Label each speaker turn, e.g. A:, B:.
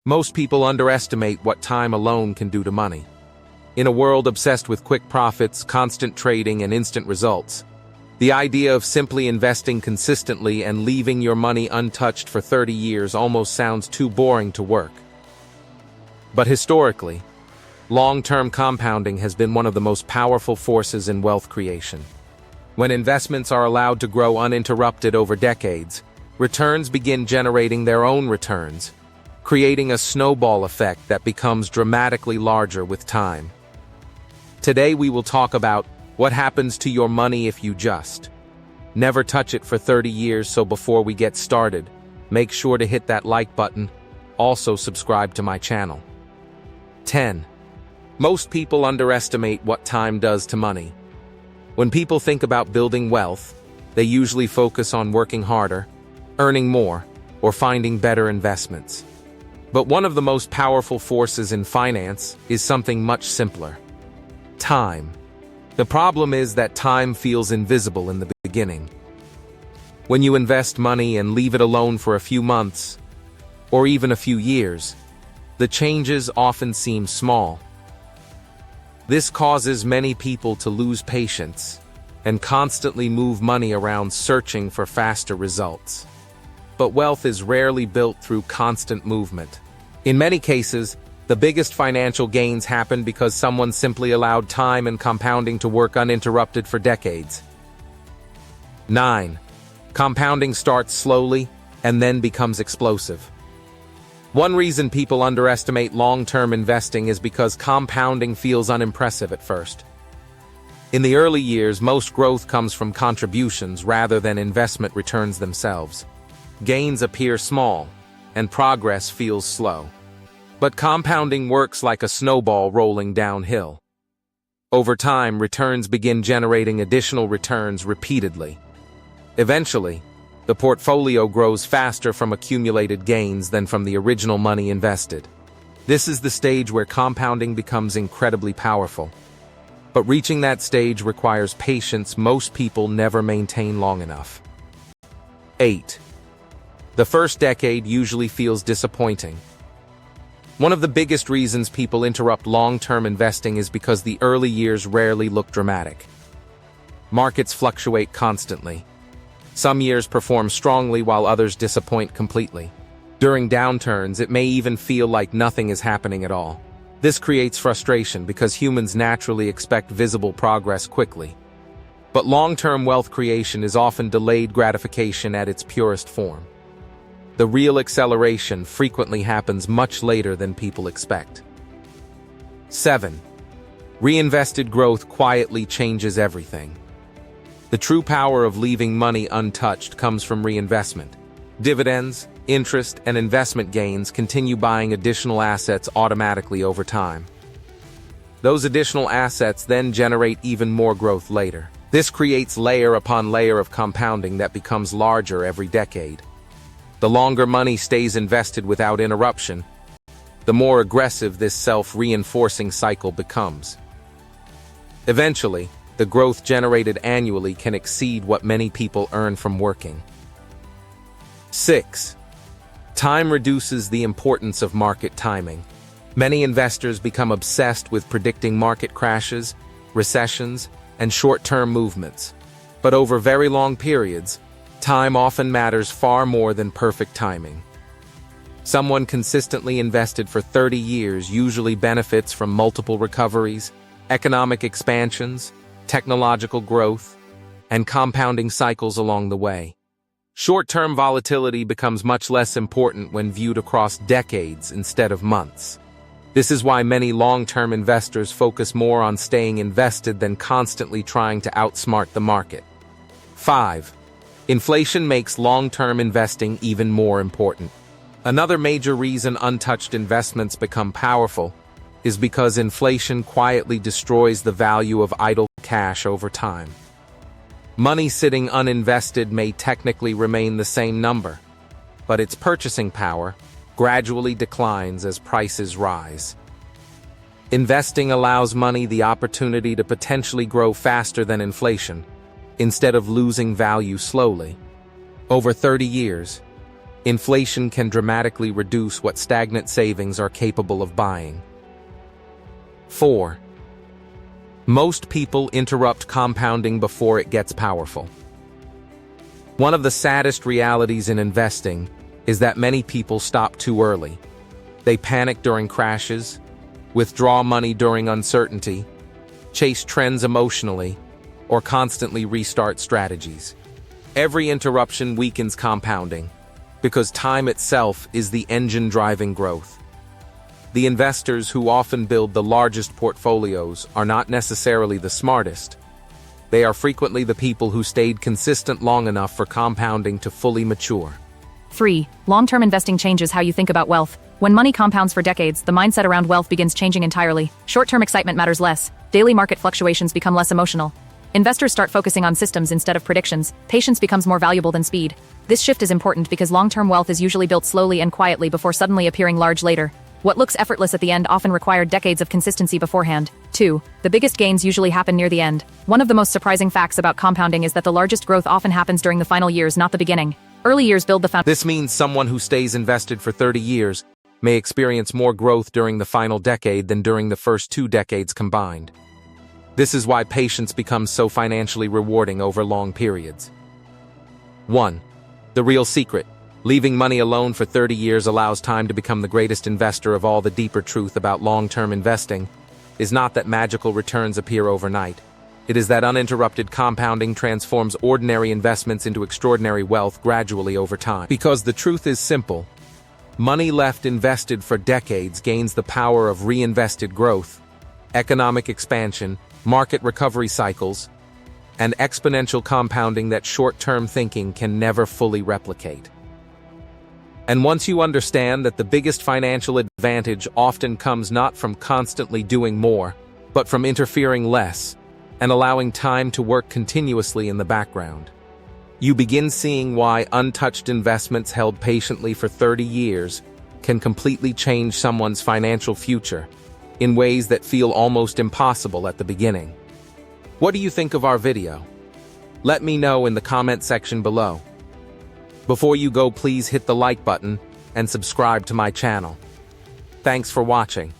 A: Most people underestimate what time alone can do to money. In a world obsessed with quick profits, constant trading, and instant results, the idea of simply investing consistently and leaving your money untouched for 30 years almost sounds too boring to work. But historically, long-term compounding has been one of the most powerful forces in wealth creation. When investments are allowed to grow uninterrupted over decades, returns begin generating their own returns, creating a snowball effect that becomes dramatically larger with time. Today we will talk about what happens to your money if you just never touch it for 30 years. So before we get started, make sure to hit that like button. Also subscribe to my channel. 10. Most people underestimate what time does to money. When people think about building wealth, they usually focus on working harder, earning more, or finding better investments. But one of the most powerful forces in finance is something much simpler: time. The problem is that time feels invisible in the beginning. When you invest money and leave it alone for a few months, or even a few years, the changes often seem small. This causes many people to lose patience and constantly move money around searching for faster results. But wealth is rarely built through constant movement. In many cases, the biggest financial gains happen because someone simply allowed time and compounding to work uninterrupted for decades. 9. Compounding starts slowly and then becomes explosive. One reason people underestimate long-term investing is because compounding feels unimpressive at first. In the early years, most growth comes from contributions rather than investment returns themselves. Gains appear small, and progress feels slow. But compounding works like a snowball rolling downhill. Over time, returns begin generating additional returns repeatedly. Eventually, the portfolio grows faster from accumulated gains than from the original money invested. This is the stage where compounding becomes incredibly powerful. But reaching that stage requires patience most people never maintain long enough. 8. The first decade usually feels disappointing. One of the biggest reasons people interrupt long-term investing is because the early years rarely look dramatic. Markets fluctuate constantly. Some years perform strongly while others disappoint completely. During downturns, it may even feel like nothing is happening at all. This creates frustration because humans naturally expect visible progress quickly. But long-term wealth creation is often delayed gratification at its purest form. The real acceleration frequently happens much later than people expect. 7. Reinvested growth quietly changes everything. The true power of leaving money untouched comes from reinvestment. Dividends, interest, and investment gains continue buying additional assets automatically over time. Those additional assets then generate even more growth later. This creates layer upon layer of compounding that becomes larger every decade. The longer money stays invested without interruption, the more aggressive this self-reinforcing cycle becomes. Eventually, the growth generated annually can exceed what many people earn from working. 6. Time reduces the importance of market timing. Many investors become obsessed with predicting market crashes, recessions, and short-term movements. But over very long periods, time often matters far more than perfect timing. Someone consistently invested for 30 years usually benefits from multiple recoveries, economic expansions, technological growth, and compounding cycles along the way. Short-term volatility becomes much less important when viewed across decades instead of months. This is why many long-term investors focus more on staying invested than constantly trying to outsmart the market. 5. Inflation makes long-term investing even more important. Another major reason untouched investments become powerful is because inflation quietly destroys the value of idle cash over time. Money sitting uninvested may technically remain the same number, but its purchasing power gradually declines as prices rise. Investing allows money the opportunity to potentially grow faster than inflation, instead of losing value slowly. Over 30 years, Inflation can dramatically reduce what stagnant savings are capable of buying. 4. Most people interrupt compounding before it gets powerful. One of the saddest realities in investing is that many people stop too early. They panic during crashes, withdraw money during uncertainty, chase trends emotionally, or constantly restart strategies. Every interruption weakens compounding, because time itself is the engine driving growth. The investors who often build the largest portfolios are not necessarily the smartest. They are frequently the people who stayed consistent long enough for compounding to fully mature.
B: 3. Long-term investing changes how you think about wealth. When money compounds for decades, the mindset around wealth begins changing entirely. Short-term excitement matters less. Daily market fluctuations become less emotional. Investors start focusing on systems instead of predictions. Patience becomes more valuable than speed. This shift is important because long-term wealth is usually built slowly and quietly before suddenly appearing large later. What looks effortless at the end often required decades of consistency beforehand. 2. The biggest gains usually happen near the end. One of the most surprising facts about compounding is that the largest growth often happens during the final years, not the beginning. Early years build the foundation.
A: This means someone who stays invested for 30 years may experience more growth during the final decade than during the first 2 decades combined. This is why patience becomes so financially rewarding over long periods. 1. The real secret. Leaving money alone for 30 years allows time to become the greatest investor of all. The deeper truth about long-term investing is not that magical returns appear overnight. It is that uninterrupted compounding transforms ordinary investments into extraordinary wealth gradually over time. Because the truth is simple. Money left invested for decades gains the power of reinvested growth, economic expansion, market recovery cycles, and exponential compounding that short-term thinking can never fully replicate. And once you understand that the biggest financial advantage often comes not from constantly doing more, but from interfering less and allowing time to work continuously in the background, you begin seeing why untouched investments held patiently for 30 years can completely change someone's financial future in ways that feel almost impossible at the beginning. What do you think of our video? Let me know in the comment section below. Before you go, please hit the like button and subscribe to my channel. Thanks for watching.